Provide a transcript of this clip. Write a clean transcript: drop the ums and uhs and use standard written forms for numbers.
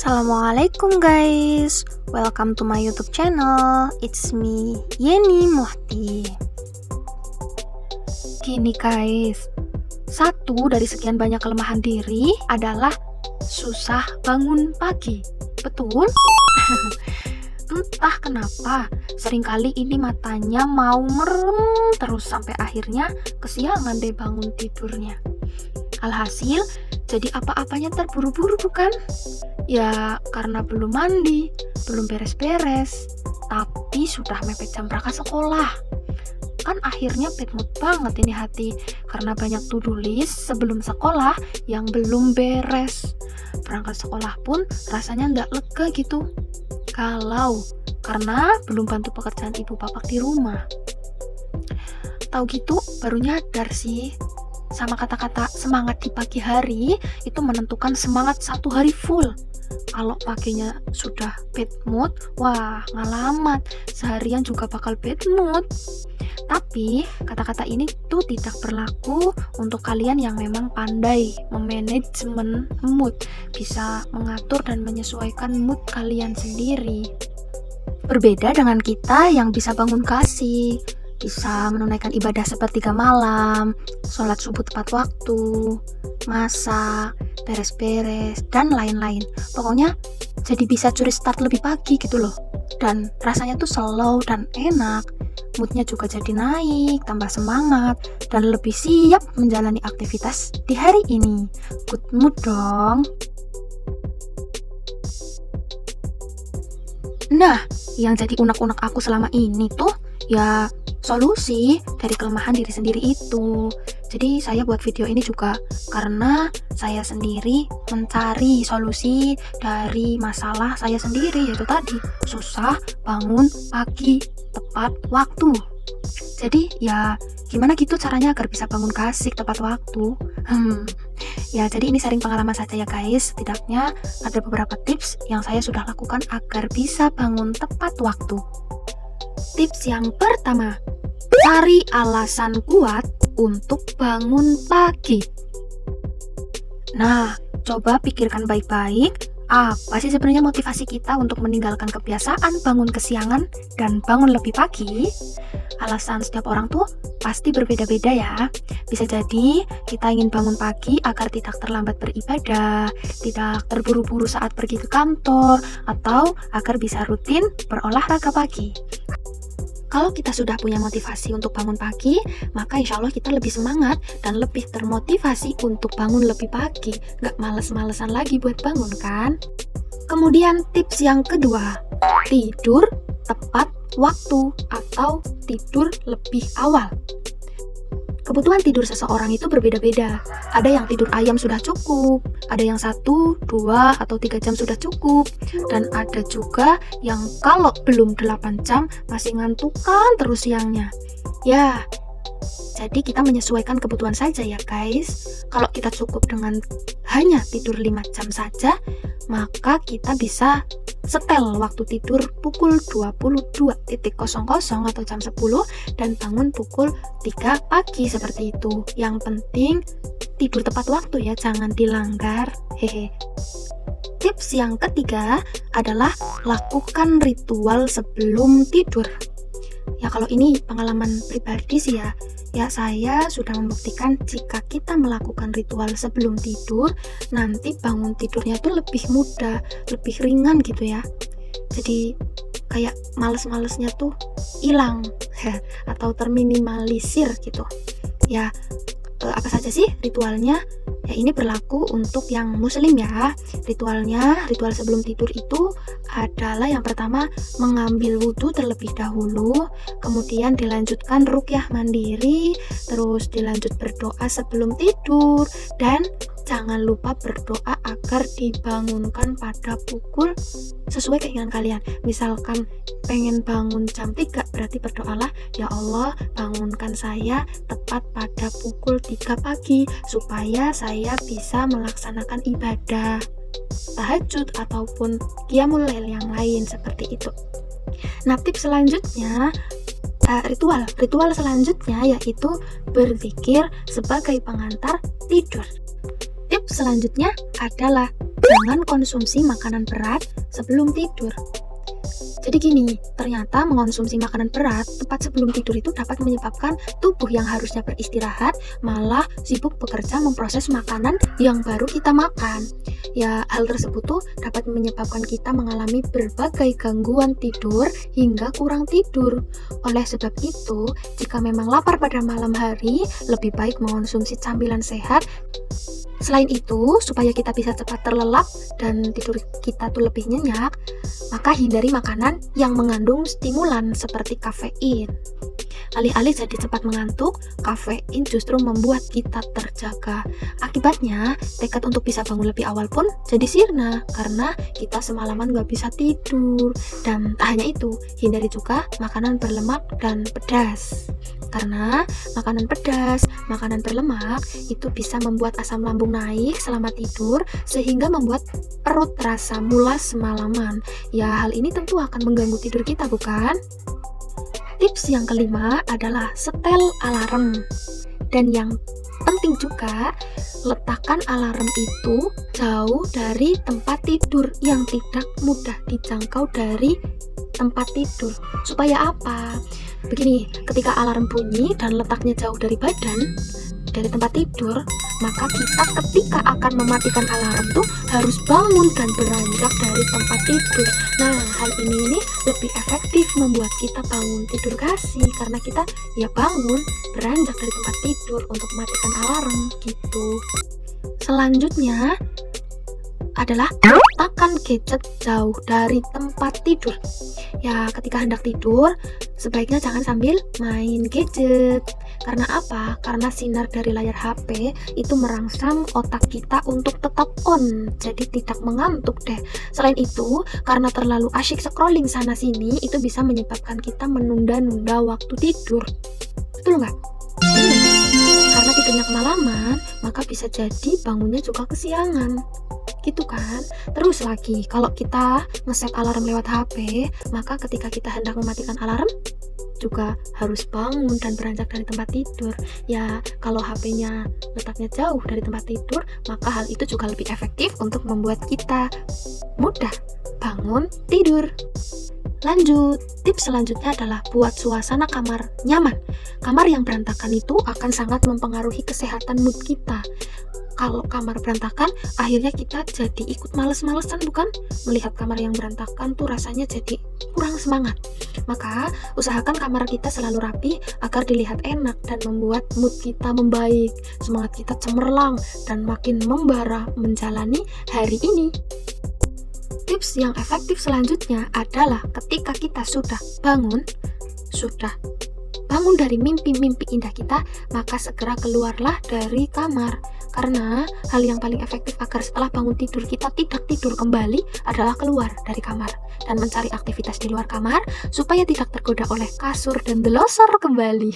Assalamualaikum guys, welcome to my YouTube channel. It's me, Yeni Muhti. Gini guys, satu dari sekian banyak kelemahan diri adalah susah bangun pagi. Betul? Entah kenapa, seringkali ini matanya mau merem terus sampai akhirnya kesiangan deh bangun tidurnya. Alhasil, jadi apa-apanya terburu-buru bukan? Ya karena belum mandi, belum beres-beres, tapi sudah mepet jam berangkat sekolah. Kan akhirnya bad mood banget ini hati, karena banyak to-do list sebelum sekolah yang belum beres. Berangkat sekolah pun rasanya nggak lega gitu. Karena belum bantu pekerjaan ibu bapak di rumah. Tahu gitu baru nyadar sih, sama kata-kata semangat di pagi hari itu menentukan semangat satu hari full. Kalau paginya sudah bad mood, wah ngalamat, seharian juga bakal bad mood. Tapi kata-kata ini tuh tidak berlaku untuk kalian yang memang pandai memanajemen mood, bisa mengatur dan menyesuaikan mood kalian sendiri. Berbeda dengan kita yang bisa bangun kasih, bisa menunaikan ibadah sepertiga malam, sholat subuh tepat waktu, masak, beres-beres, dan lain-lain. Pokoknya jadi bisa curi start lebih pagi gitu loh. Dan rasanya tuh slow dan enak. Moodnya juga jadi naik, tambah semangat, dan lebih siap menjalani aktivitas di hari ini. Good mood dong. Nah, yang jadi unek-unek aku selama ini tuh ya solusi dari kelemahan diri sendiri itu. Jadi saya buat video ini juga karena saya sendiri mencari solusi dari masalah saya sendiri, yaitu tadi susah bangun pagi tepat waktu. Jadi ya gimana gitu caranya agar bisa bangun kasih tepat waktu. Ya jadi ini sharing pengalaman saja ya guys. Setidaknya ada beberapa tips yang saya sudah lakukan agar bisa bangun tepat waktu. Tips yang pertama, cari alasan kuat untuk bangun pagi. Nah, coba pikirkan baik-baik, apa sih sebenarnya motivasi kita untuk meninggalkan kebiasaan bangun kesiangan dan bangun lebih pagi? Alasan setiap orang tuh pasti berbeda-beda ya. Bisa jadi kita ingin bangun pagi agar tidak terlambat beribadah, tidak terburu-buru saat pergi ke kantor, atau agar bisa rutin berolahraga pagi. Kalau kita sudah punya motivasi untuk bangun pagi, maka insya Allah kita lebih semangat dan lebih termotivasi untuk bangun lebih pagi. Nggak males-malesan lagi buat bangun kan? Kemudian tips yang kedua, tidur tepat waktu atau tidur lebih awal. Kebutuhan tidur seseorang itu berbeda-beda. Ada yang tidur ayam sudah cukup, ada yang 1, 2, atau 3 jam sudah cukup, dan ada juga yang kalau belum 8 jam masih ngantukan terus siangnya. Ya, jadi kita menyesuaikan kebutuhan saja ya guys. Kalau kita cukup dengan hanya tidur 5 jam saja, maka kita bisa setel waktu tidur pukul 22.00 atau jam 10 dan bangun pukul 3 pagi seperti itu. Yang penting tidur tepat waktu ya, jangan dilanggar. Hehe. Tips yang ketiga adalah lakukan ritual sebelum tidur. Ya kalau ini pengalaman pribadi sih ya. Ya saya sudah membuktikan jika kita melakukan ritual sebelum tidur, nanti bangun tidurnya tuh lebih mudah, lebih ringan gitu ya. Jadi kayak males-malesnya tuh hilang atau terminimalisir gitu. Ya apa saja sih ritualnya? Ya ini berlaku untuk yang muslim ya. Ritual sebelum tidur itu adalah yang pertama mengambil wudhu terlebih dahulu, kemudian dilanjutkan ruqyah mandiri, terus dilanjut berdoa sebelum tidur, dan jangan lupa berdoa agar dibangunkan pada pukul sesuai keinginan kalian. Misalkan pengen bangun jam 3, berarti berdoalah, ya Allah bangunkan saya tepat pada pukul 3 pagi supaya saya bisa melaksanakan ibadah tahajud ataupun qiyamul lail yang lain seperti itu. Nah tips selanjutnya, ritual selanjutnya yaitu berzikir sebagai pengantar tidur. Tips Tips selanjutnya adalah jangan konsumsi makanan berat sebelum tidur. Jadi gini, ternyata mengonsumsi makanan berat tepat sebelum tidur itu dapat menyebabkan tubuh yang harusnya beristirahat malah sibuk bekerja memproses makanan yang baru kita makan. Ya, hal tersebut tuh dapat menyebabkan kita mengalami berbagai gangguan tidur hingga kurang tidur. Oleh sebab itu, jika memang lapar pada malam hari, lebih baik mengonsumsi camilan sehat. Selain itu, supaya kita bisa cepat terlelap dan tidur kita tuh lebih nyenyak, maka hindari makanan yang mengandung stimulan seperti kafein. Alih-alih jadi cepat mengantuk, kafein justru membuat kita terjaga. Akibatnya, tekad untuk bisa bangun lebih awal pun jadi sirna karena kita semalaman gak bisa tidur. Dan tak hanya itu, hindari juga makanan berlemak dan pedas. Karena makanan pedas, makanan berlemak itu bisa membuat asam lambung naik selama tidur sehingga membuat perut terasa mulas semalaman. Ya, hal ini tentu akan mengganggu tidur kita, bukan? Tips yang kelima adalah setel alarm. Dan yang penting juga, letakkan alarm itu jauh dari tempat tidur yang tidak mudah dijangkau dari tempat tidur. Supaya apa? Begini, ketika alarm bunyi dan letaknya jauh dari badan, dari tempat tidur, maka kita ketika akan mematikan alarm tuh harus bangun dan beranjak dari tempat tidur. Nah, hal ini lebih efektif membuat kita bangun tidur kasih karena kita ya bangun beranjak dari tempat tidur untuk mematikan alarm gitu. Selanjutnya adalah letakkan gadget jauh dari tempat tidur. Ya, ketika hendak tidur, sebaiknya jangan sambil main gadget. Karena apa? Karena sinar dari layar HP itu merangsang otak kita untuk tetap on, jadi tidak mengantuk deh. Selain itu, karena terlalu asyik scrolling sana-sini, itu bisa menyebabkan kita menunda-nunda waktu tidur. Betul nggak? Karena tidurnya kemalaman, maka bisa jadi bangunnya juga kesiangan. Gitu kan? Terus lagi, kalau kita ngeset alarm lewat HP, maka ketika kita hendak mematikan alarm, juga harus bangun dan beranjak dari tempat tidur. Ya, kalau HP-nya letaknya jauh dari tempat tidur, maka hal itu juga lebih efektif untuk membuat kita mudah bangun tidur. Lanjut, tips selanjutnya adalah buat suasana kamar nyaman. Kamar yang berantakan itu akan sangat mempengaruhi kesehatan mood kita. Kalau kamar berantakan, akhirnya kita jadi ikut males-malesan, bukan? Melihat kamar yang berantakan tuh rasanya jadi kurang semangat. Maka, usahakan kamar kita selalu rapi agar dilihat enak dan membuat mood kita membaik. Semangat kita cemerlang dan makin membara menjalani hari ini. Tips yang efektif selanjutnya adalah ketika kita sudah bangun dari mimpi-mimpi indah kita, maka segera keluarlah dari kamar. Karena hal yang paling efektif agar setelah bangun tidur kita tidak tidur kembali adalah keluar dari kamar dan mencari aktivitas di luar kamar supaya tidak tergoda oleh kasur dan delosor kembali.